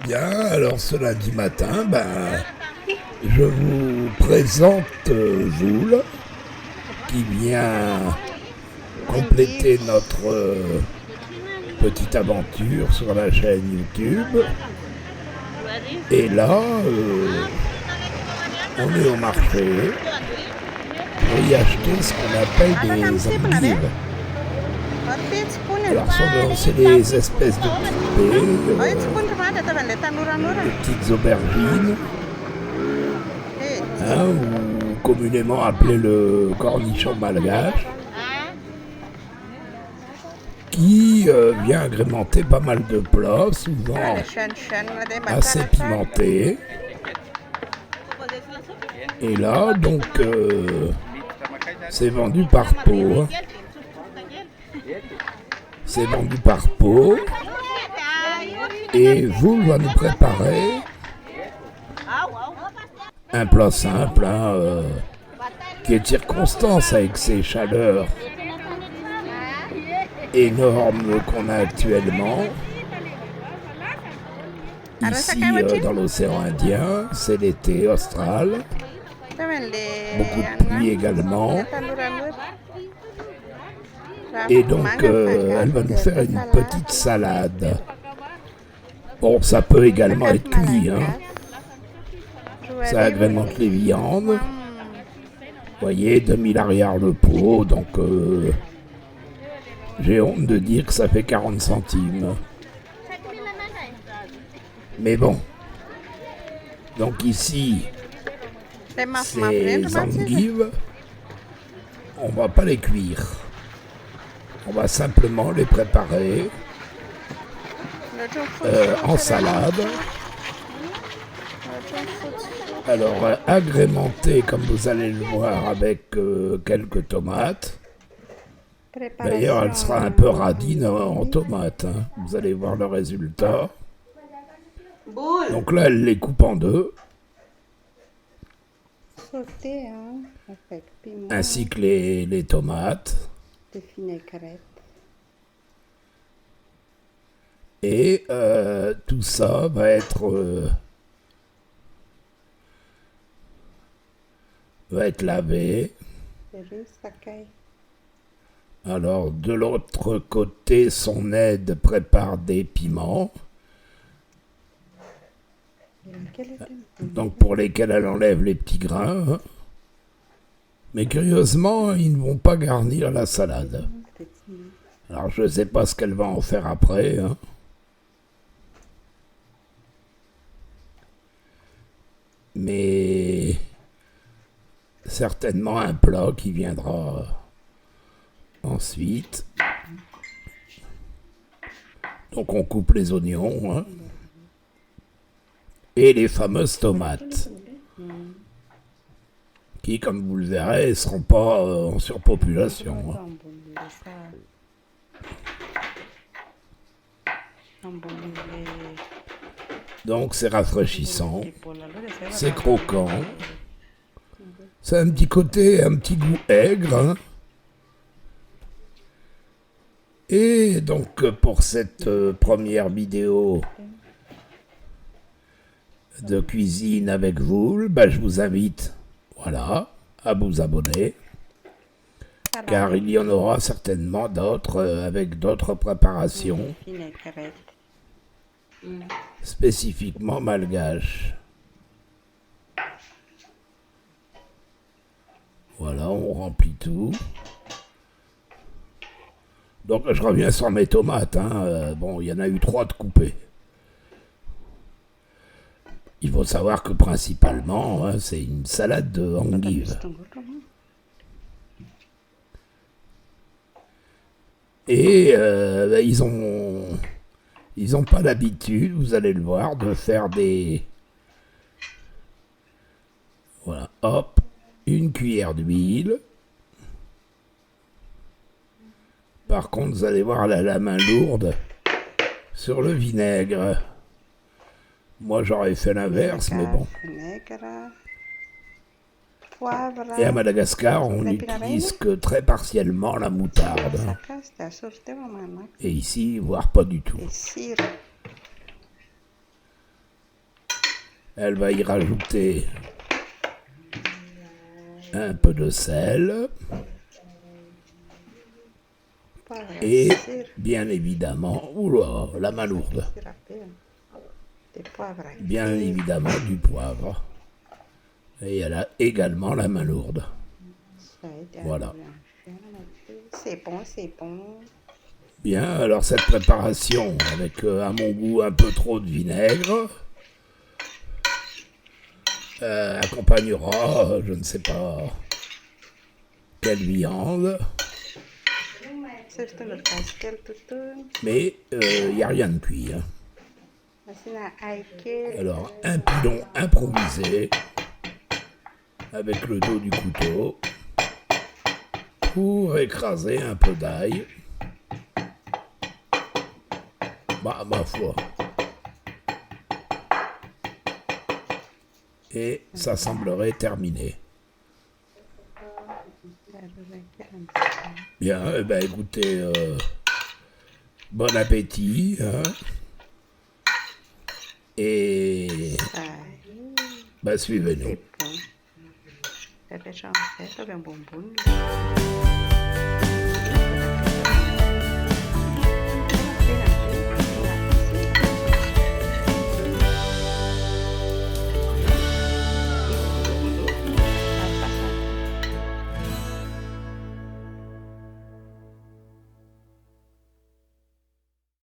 Bien, alors ce lundi matin, je vous présente Joule qui vient compléter notre petite aventure sur la chaîne YouTube. Et là, on est au marché pour y acheter ce qu'on appelle des endives. Alors c'est des espèces de petites baies, de petites aubergines, ou communément appelé le cornichon malgache, qui vient agrémenter pas mal de plats, souvent assez pimentés. Et là, donc, c'est vendu par pot. C'est vendu par pot. Et vous va nous préparer un plat simple, qui est de circonstance avec ces chaleurs énormes qu'on a actuellement. Ici, dans l'océan Indien, c'est l'été austral. Beaucoup de pluie également. Et donc, elle va nous faire une petite salade. Bon, ça peut également être cuit, Ça agrémente les viandes. Vous voyez, 2000 arrière le pot, donc j'ai honte de dire que ça fait 40 centimes. Mais bon. Donc ici, ces endives, on va pas les cuire. On va simplement les préparer en salade. Alors, agrémenté, comme vous allez le voir, avec quelques tomates. D'ailleurs, elle sera un peu radine en tomates. Vous allez voir le résultat. Donc là, elle les coupe en deux. Ainsi que les tomates. Et tout ça va être lavé. Alors de l'autre côté, son aide prépare des piments, donc pour lesquels elle enlève les petits grains. Mais curieusement, ils ne vont pas garnir la salade. Alors je ne sais pas ce qu'elle va en faire après. Mais certainement un plat qui viendra ensuite. Donc on coupe les oignons et les fameuses tomates qui, comme vous le verrez, ne seront pas en surpopulation. Donc c'est rafraîchissant, c'est croquant, c'est un petit goût aigre. Et donc pour cette première vidéo de cuisine avec vous, je vous invite à vous abonner, car il y en aura certainement d'autres avec d'autres préparations spécifiquement malgaches. Voilà, on remplit tout. Donc je reviens sur mes tomates. Bon, il y en a eu 3 de coupées. Il faut savoir que principalement, c'est une salade de endives. Et ils ont pas l'habitude, vous allez le voir, de faire des... Voilà, hop, une cuillère d'huile. Par contre, vous allez voir, elle a la main lourde sur le vinaigre. Moi, j'aurais fait l'inverse, mais bon. Et à Madagascar, on n'utilise que très partiellement la moutarde. Et ici, voire pas du tout. Elle va y rajouter un peu de sel. Et bien évidemment, oula, la main lourde. Bien évidemment du poivre. Et elle a également la main lourde. Voilà. C'est bon. Bien, alors cette préparation avec à mon goût un peu trop de vinaigre accompagnera, je ne sais pas quelle viande. Mais il n'y a rien de cuit. Hein. Alors un pilon improvisé avec le dos du couteau pour écraser un peu d'ail. Bah, ma foi. Et ça semblerait terminé. Bien, eh ben, écoutez, bon appétit. Hein. Et bah, suivez-nous.